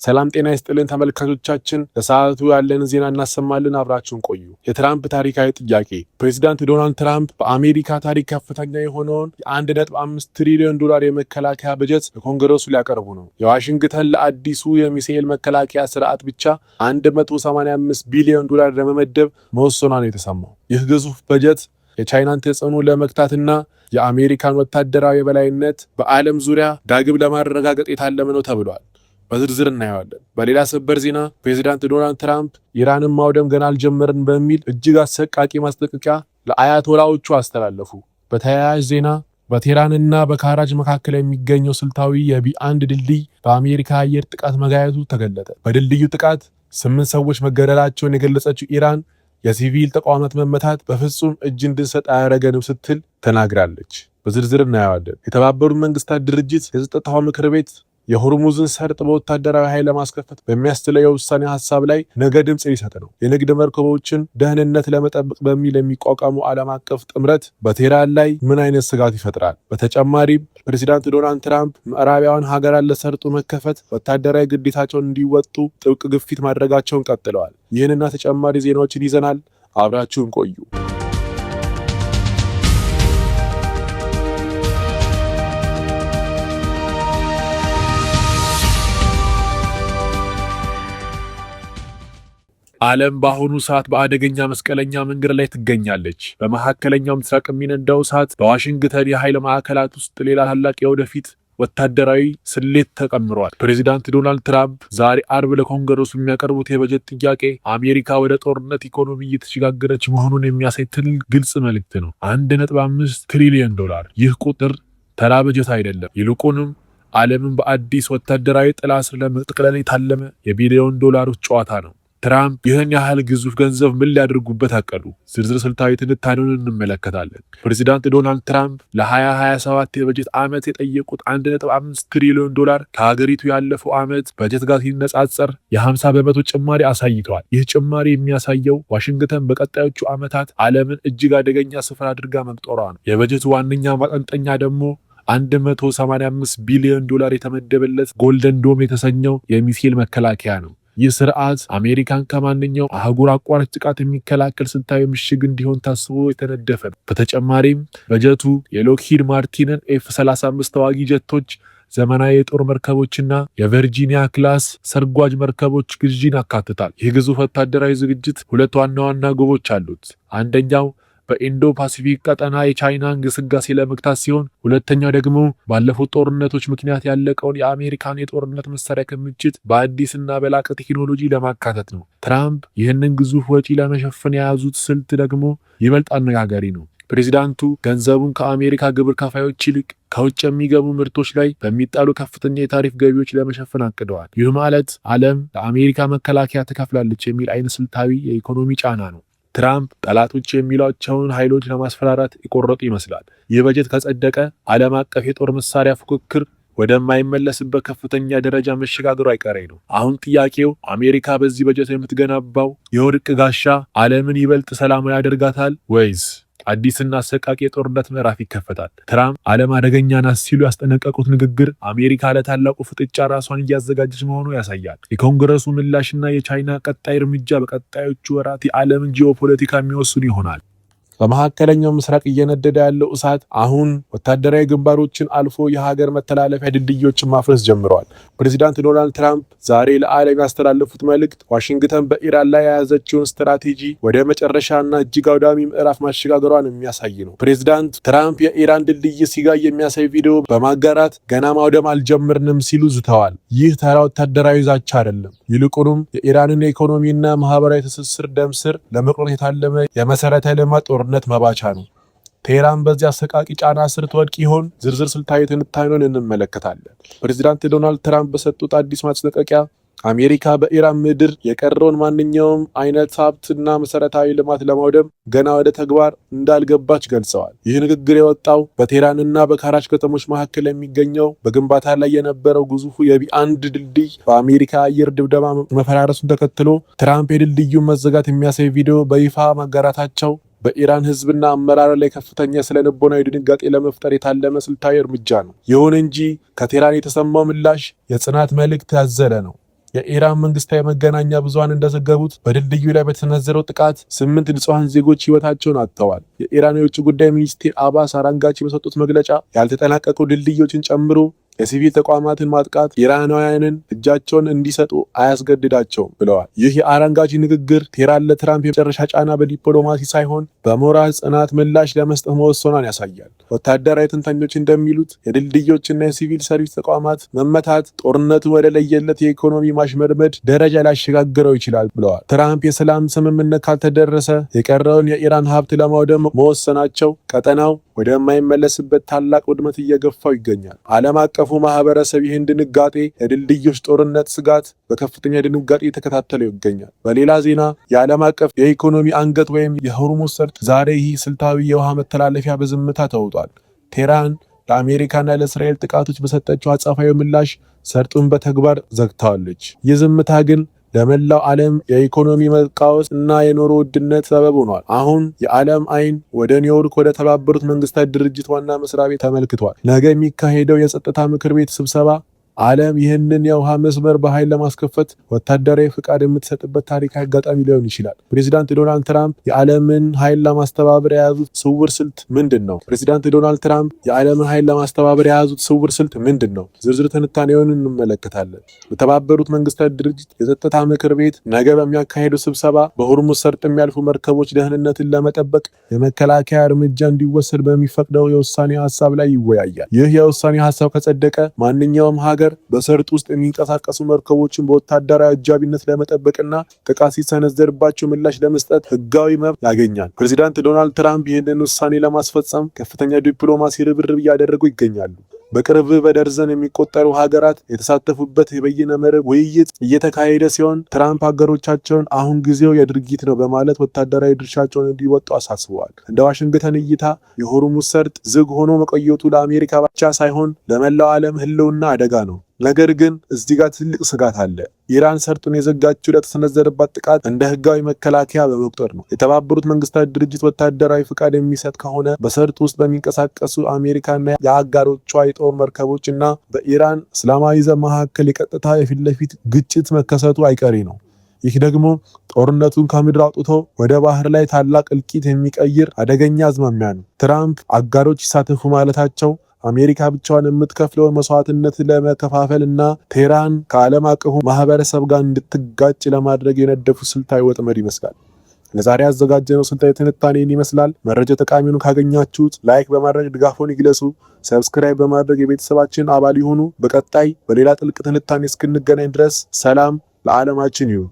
ሰላም ጤና ይስጥልን ተመልካቾቻችን፣ ለሰዓቱ ያለን ዜና እናሰማለን። አብራችሁን ቆዩ። የትራምፕ ታሪካዊ ጥያቄ። ፕሬዚዳንት ዶናልድ ትራምፕ በአሜሪካ ታሪክ ከፍተኛ የሆነውን የ1.5 ትሪሊዮን ዶላር የመከላከያ በጀት ለኮንግረሱ ሊያቀርቡ ነው። የዋሽንግተን ለአዲሱ የሚሳኤል መከላከያ ስርዓት ብቻ 185 ቢሊዮን ዶላር ለመመደብ መወሰኗ ነው የተሰማው። ይህ ግዙፍ በጀት የቻይናን ተጽዕኖ ለመክታትና የአሜሪካን ወታደራዊ የበላይነት በዓለም ዙሪያ ዳግም ለማረጋገጥ የታለመ ነው ተብሏል። በዝርዝር እናየዋለን። በሌላ ሰበር ዜና ፕሬዚዳንት ዶናልድ ትራምፕ ኢራንን ማውደም ገና አልጀመርን በሚል እጅግ አሰቃቂ ማስጠንቀቂያ ለአያቶላዎቹ አስተላለፉ። በተያያዥ ዜና በቴህራንና በካራጅ መካከል የሚገኘው ስልታዊ የቢ1 ድልድይ በአሜሪካ አየር ጥቃት መጋየቱ ተገለጠ። በድልድዩ ጥቃት 8 ሰዎች መገደላቸውን የገለጸችው ኢራን የሲቪል ተቋማት መመታት በፍጹም እጅ እንድንሰጥ አያረገንም ስትል ተናግራለች። በዝርዝር እናየዋለን። የተባበሩት መንግስታት ድርጅት የጸጥታው ምክር ቤት የሆርሙዝን ሰርጥ በወታደራዊ ኃይል ለማስከፈት በሚያስችለው የውሳኔ ሐሳብ ላይ ነገ ድምጽ ሊሰጥ ነው። የንግድ መርከቦችን ደህንነት ለመጠበቅ በሚል የሚቋቋሙ ዓለም አቀፍ ጥምረት በቴህራን ላይ ምን አይነት ስጋት ይፈጥራል? በተጨማሪም ፕሬዚዳንት ዶናልድ ትራምፕ ምዕራባውያን ሀገራት ለሰርጡ መከፈት ወታደራዊ ግዴታቸውን እንዲወጡ ጥብቅ ግፊት ማድረጋቸውን ቀጥለዋል። ይህንና ተጨማሪ ዜናዎችን ይዘናል። አብራችሁን ቆዩ። ዓለም በአሁኑ ሰዓት በአደገኛ መስቀለኛ መንገድ ላይ ትገኛለች። በመካከለኛው ምስራቅ የሚነዳው እሳት በዋሽንግተን የኃይል ማዕከላት ውስጥ ሌላ ታላቅ የወደፊት ወታደራዊ ስሌት ተቀምሯል። ፕሬዚዳንት ዶናልድ ትራምፕ ዛሬ አርብ ለኮንግረሱ የሚያቀርቡት የበጀት ጥያቄ አሜሪካ ወደ ጦርነት ኢኮኖሚ እየተሸጋገረች መሆኑን የሚያሳይ ትልቅ ግልጽ መልእክት ነው። 1.5 ትሪሊዮን ዶላር። ይህ ቁጥር ተራ በጀት አይደለም። ይልቁንም ዓለምን በአዲስ ወታደራዊ ጥላ ስር ለመጠቅለል የታለመ የቢሊዮን ዶላሮች ጨዋታ ነው። ትራምፕ ይህን ያህል ግዙፍ ገንዘብ ምን ሊያደርጉበት አቀዱ? ዝርዝር ስልታዊ ትንታኔውን እንመለከታለን። ፕሬዚዳንት ዶናልድ ትራምፕ ለ2027 የበጀት ዓመት የጠየቁት 1.5 ትሪሊዮን ዶላር ከሀገሪቱ ያለፈው ዓመት በጀት ጋር ሲነጻጸር የ50 በመቶ ጭማሪ አሳይተዋል። ይህ ጭማሪ የሚያሳየው ዋሽንግተን በቀጣዮቹ ዓመታት ዓለምን እጅግ አደገኛ ስፍራ አድርጋ መቁጠሯ ነው። የበጀቱ ዋነኛ ማጠንጠኛ ደግሞ 185 ቢሊዮን ዶላር የተመደበለት ጎልደን ዶም የተሰኘው የሚሳኤል መከላከያ ነው። ይህ ስርዓት አሜሪካን ከማንኛውም አህጉር አቋራጭ ጥቃት የሚከላከል ስልታዊ ምሽግ እንዲሆን ታስቦ የተነደፈ ነው። በተጨማሪም በጀቱ የሎክሂድ ማርቲንን ኤፍ-35 ተዋጊ ጀቶች፣ ዘመናዊ የጦር መርከቦችና የቨርጂኒያ ክላስ ሰርጓጅ መርከቦች ግዢን ያካትታል። ይህ ግዙፍ ወታደራዊ ዝግጅት ሁለት ዋና ዋና ግቦች አሉት። አንደኛው በኢንዶ ፓሲፊክ ቀጠና የቻይናን ግስጋሴ ለመግታት ሲሆን፣ ሁለተኛው ደግሞ ባለፉት ጦርነቶች ምክንያት ያለቀውን የአሜሪካን የጦርነት መሳሪያ ክምችት በአዲስና በላቀ ቴክኖሎጂ ለማካተት ነው። ትራምፕ ይህንን ግዙፍ ወጪ ለመሸፈን የያዙት ስልት ደግሞ ይበልጥ አነጋጋሪ ነው። ፕሬዚዳንቱ ገንዘቡን ከአሜሪካ ግብር ከፋዮች ይልቅ ከውጭ የሚገቡ ምርቶች ላይ በሚጣሉ ከፍተኛ የታሪፍ ገቢዎች ለመሸፈን አቅደዋል። ይህ ማለት ዓለም ለአሜሪካ መከላከያ ትከፍላለች የሚል አይነት ስልታዊ የኢኮኖሚ ጫና ነው። ትራምፕ ጠላቶች የሚሏቸውን ኃይሎች ለማስፈራራት የቆረጡ ይመስላል። ይህ በጀት ከጸደቀ ዓለም አቀፍ የጦር መሳሪያ ፉክክር ወደማይመለስበት ከፍተኛ ደረጃ መሸጋገሩ አይቀሬ ነው። አሁን ጥያቄው አሜሪካ በዚህ በጀት የምትገነባው የወርቅ ጋሻ ዓለምን ይበልጥ ሰላማዊ ያደርጋታል ወይስ አዲስና አሰቃቂ የጦርነት ምዕራፍ ይከፈታል? ትራምፕ ዓለም አደገኛ ናት ሲሉ ያስጠነቀቁት ንግግር አሜሪካ ለታላቁ ፍጥጫ ራሷን እያዘጋጀች መሆኑ ያሳያል። የኮንግረሱ ምላሽና የቻይና ቀጣይ እርምጃ በቀጣዮቹ ወራት የዓለምን ጂኦፖለቲካ የሚወስኑ ይሆናል። በመካከለኛው ምስራቅ እየነደደ ያለው እሳት አሁን ወታደራዊ ግንባሮችን አልፎ የሀገር መተላለፊያ ድልድዮችን ማፍረስ ጀምረዋል። ፕሬዚዳንት ዶናልድ ትራምፕ ዛሬ ለዓለም ያስተላለፉት መልእክት ዋሽንግተን በኢራን ላይ የያዘችውን ስትራቴጂ ወደ መጨረሻና እጅግ አውዳሚ ምዕራፍ ማሸጋገሯን የሚያሳይ ነው። ፕሬዚዳንት ትራምፕ የኢራን ድልድይ ሲጋይ የሚያሳይ ቪዲዮ በማጋራት ገና ማውደም አልጀመርንም ሲሉ ዝተዋል። ይህ ተራ ወታደራዊ ዛቻ አይደለም። ይልቁንም የኢራንን የኢኮኖሚና ማህበራዊ ትስስር ደም ስር ለመቁረጥ የታለመ የመሰረተ ልማት ጦርነት መባቻ ነው። ቴህራን በዚያ አሰቃቂ ጫና ስር ትወድቅ ይሆን? ዝርዝር ስልታዊ ትንታኔውን እንመለከታለን። ፕሬዚዳንት ዶናልድ ትራምፕ በሰጡት አዲስ ማስጠንቀቂያ አሜሪካ በኢራን ምድር የቀረውን ማንኛውም አይነት ሀብትና መሰረታዊ ልማት ለማውደም ገና ወደ ተግባር እንዳልገባች ገልጸዋል። ይህ ንግግር የወጣው በቴህራንና በካራጅ ከተሞች መካከል የሚገኘው በግንባታ ላይ የነበረው ግዙፉ የቢ1 ድልድይ በአሜሪካ አየር ድብደባ መፈራረሱን ተከትሎ ትራምፕ የድልድዩን መዘጋት የሚያሳይ ቪዲዮ በይፋ ማጋራታቸው በኢራን ህዝብና አመራር ላይ ከፍተኛ ስለልቦናዊ ድንጋጤ ለመፍጠር የታለመ ስልታዊ እርምጃ ነው። ይሁን እንጂ ከቴህራን የተሰማው ምላሽ የጽናት መልእክት ያዘለ ነው። የኢራን መንግስታዊ መገናኛ ብዙሃን እንደዘገቡት በድልድዩ ላይ በተሰነዘረው ጥቃት 8 ንጹሃን ዜጎች ህይወታቸውን አጥተዋል። የኢራን የውጭ ጉዳይ ሚኒስቴር አባስ አራንጋቺ በሰጡት መግለጫ ያልተጠናቀቁ ድልድዮችን ጨምሮ የሲቪል ተቋማትን ማጥቃት ኢራናውያንን እጃቸውን እንዲሰጡ አያስገድዳቸውም ብለዋል። ይህ የአራንጋቺ ንግግር ቴህራን ለትራምፕ የመጨረሻ ጫና በዲፕሎማሲ ሳይሆን በሞራል ጽናት ምላሽ ለመስጠት መወሰኗን ያሳያል። ወታደራዊ ተንታኞች እንደሚሉት የድልድዮችና የሲቪል ሰርቪስ ተቋማት መመታት ጦርነቱ ወደ ለየለት የኢኮኖሚ ማሽመድመድ ደረጃ ሊያሸጋግረው ይችላል ብለዋል። ትራምፕ የሰላም ስምምነት ካልተደረሰ የቀረውን የኢራን ሀብት ለማውደም መወሰናቸው ቀጠናው ወደማይመለስበት ታላቅ ውድመት እየገፋው ይገኛል። ዓለም አቀፉ ማህበረሰብ ይህን ድንጋጤ የድልድዮች ጦርነት ስጋት በከፍተኛ ድንጋጤ እየተከታተለው ይገኛል። በሌላ ዜና የዓለም አቀፍ የኢኮኖሚ አንገት ወይም የሆርሙዝ ሰርጥ ዛሬ ይህ ስልታዊ የውሃ መተላለፊያ በዝምታ ተውጧል። ቴህራን ለአሜሪካና ለእስራኤል ጥቃቶች በሰጠችው አጸፋዊ ምላሽ ሰርጡን በተግባር ዘግታዋለች። ይህ ዝምታ ግን ለመላው ዓለም የኢኮኖሚ መቃወስ እና የኑሮ ውድነት ሰበብ ሆኗል። አሁን የዓለም አይን ወደ ኒውዮርክ ወደ ተባበሩት መንግስታት ድርጅት ዋና መስሪያ ቤት ተመልክቷል። ነገ የሚካሄደው የጸጥታ ምክር ቤት ስብሰባ ዓለም ይህንን የውሃ መስመር በኃይል ለማስከፈት ወታደራዊ ፍቃድ የምትሰጥበት ታሪካዊ አጋጣሚ ሊሆን ይችላል። ፕሬዚዳንት ዶናልድ ትራምፕ የዓለምን ኃይል ለማስተባበር የያዙት ስውር ስልት ምንድን ነው? ፕሬዚዳንት ዶናልድ ትራምፕ የዓለምን ኃይል ለማስተባበር የያዙት ስውር ስልት ምንድን ነው? ዝርዝር ትንታኔውን እንመለከታለን። በተባበሩት መንግስታት ድርጅት የጸጥታ ምክር ቤት ነገ በሚያካሄደው ስብሰባ በሆርሙዝ ሰርጥ የሚያልፉ መርከቦች ደህንነትን ለመጠበቅ የመከላከያ እርምጃ እንዲወሰድ በሚፈቅደው የውሳኔ ሀሳብ ላይ ይወያያል። ይህ የውሳኔ ሀሳብ ከጸደቀ ማንኛውም ሀገር በሰርጥ ውስጥ የሚንቀሳቀሱ መርከቦችን በወታደራዊ አጃቢነት ለመጠበቅና ጥቃት ሲሰነዘርባቸው ምላሽ ለመስጠት ህጋዊ መብት ያገኛል። ፕሬዚዳንት ዶናልድ ትራምፕ ይህንን ውሳኔ ለማስፈጸም ከፍተኛ ዲፕሎማሲ ርብርብ እያደረጉ ይገኛሉ። በቅርብ በደርዘን የሚቆጠሩ ሀገራት የተሳተፉበት የበይነ መረብ ውይይት እየተካሄደ ሲሆን ትራምፕ ሀገሮቻቸውን አሁን ጊዜው የድርጊት ነው በማለት ወታደራዊ ድርሻቸውን እንዲወጡ አሳስበዋል። እንደ ዋሽንግተን እይታ የሆርሙዝ ሰርጥ ዝግ ሆኖ መቆየቱ ለአሜሪካ ብቻ ሳይሆን ለመላው ዓለም ህልውና አደጋ ነው። ነገር ግን እዚህ ጋር ትልቅ ስጋት አለ። ኢራን ሰርጡን የዘጋችው ለተሰነዘረባት ጥቃት እንደ ህጋዊ መከላከያ በመቁጠር ነው። የተባበሩት መንግስታት ድርጅት ወታደራዊ ፍቃድ የሚሰጥ ከሆነ በሰርጡ ውስጥ በሚንቀሳቀሱ አሜሪካና የአጋሮቿ የጦር መርከቦች እና በኢራን እስላማዊ ዘብ መካከል የቀጥታ የፊት ለፊት ግጭት መከሰቱ አይቀሬ ነው። ይህ ደግሞ ጦርነቱን ከምድር አውጥቶ ወደ ባህር ላይ ታላቅ እልቂት የሚቀይር አደገኛ አዝማሚያ ነው። ትራምፕ አጋሮች ይሳተፉ ማለታቸው አሜሪካ ብቻዋን የምትከፍለውን መስዋዕትነት ለመከፋፈል እና ቴህራን ከዓለም አቀፉ ማህበረሰብ ጋር እንድትጋጭ ለማድረግ የነደፉ ስልታዊ ወጥመድ ይመስላል። ለዛሬ ያዘጋጀነው ስልታዊ ትንታኔን ይመስላል። መረጃ ጠቃሚ ሆኖ ካገኛችሁት ላይክ በማድረግ ድጋፎን ይግለጹ። ሰብስክራይብ በማድረግ የቤተሰባችን አባል ይሁኑ። በቀጣይ በሌላ ጥልቅ ትንታኔ እስክንገናኝ ድረስ ሰላም ለዓለማችን ይሁን።